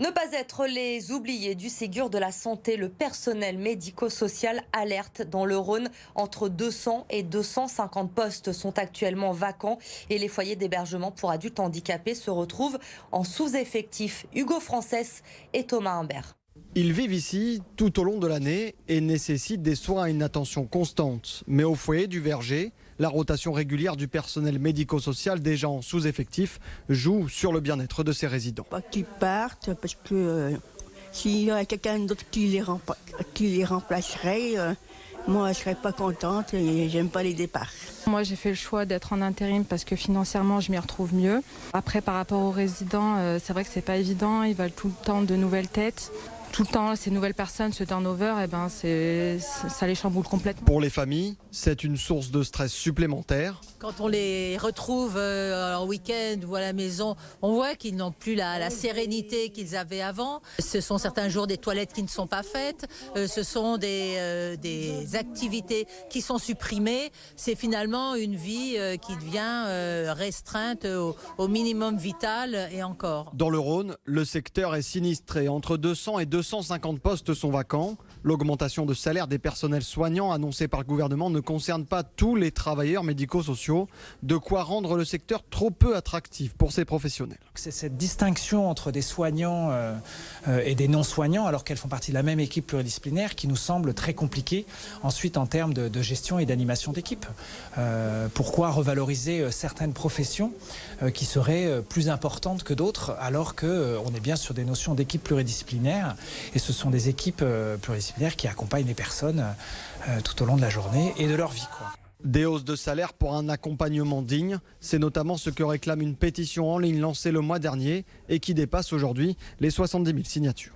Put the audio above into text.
Ne pas être les oubliés du Ségur de la santé, le personnel médico-social alerte dans le Rhône. Entre 200 et 250 postes sont actuellement vacants et les foyers d'hébergement pour adultes handicapés se retrouvent en sous-effectif. Hugo Frances et Thomas Humbert. Ils vivent ici tout au long de l'année et nécessitent des soins et une attention constante. Mais au foyer du Verger, la rotation régulière du personnel médico-social déjà en sous-effectif joue sur le bien-être de ses résidents. Pas qu'ils partent parce que s'il y a quelqu'un d'autre qui les remplacerait, moi je serais pas contente et j'aime pas les départs. Moi j'ai fait le choix d'être en intérim parce que financièrement je m'y retrouve mieux. Après par rapport aux résidents, c'est vrai que c'est pas évident, ils veulent tout le temps de nouvelles têtes. Tout le temps, ces nouvelles personnes, ce turnover, ça les chamboule complètement. Pour les familles, c'est une source de stress supplémentaire. Quand on les retrouve en week-end ou à la maison, on voit qu'ils n'ont plus la sérénité qu'ils avaient avant. Ce sont certains jours des toilettes qui ne sont pas faites, ce sont des activités qui sont supprimées. C'est finalement une vie qui devient restreinte au minimum vital et encore. Dans le Rhône, le secteur est sinistré. Entre 200 et 250 postes sont vacants. L'augmentation de salaire des personnels soignants annoncée par le gouvernement ne concerne pas tous les travailleurs médico-sociaux. De quoi rendre le secteur trop peu attractif pour ces professionnels. C'est cette distinction entre des soignants et des non-soignants, alors qu'elles font partie de la même équipe pluridisciplinaire, qui nous semble très compliquée ensuite en termes de gestion et d'animation d'équipe. Pourquoi revaloriser certaines professions qui seraient plus importantes que d'autres, alors qu'on est bien sur des notions d'équipe pluridisciplinaire, et ce sont des équipes pluridisciplinaires qui accompagnent les personnes tout au long de la journée et de leur vie, quoi. Des hausses de salaire pour un accompagnement digne, c'est notamment ce que réclame une pétition en ligne lancée le mois dernier et qui dépasse aujourd'hui les 70 000 signatures.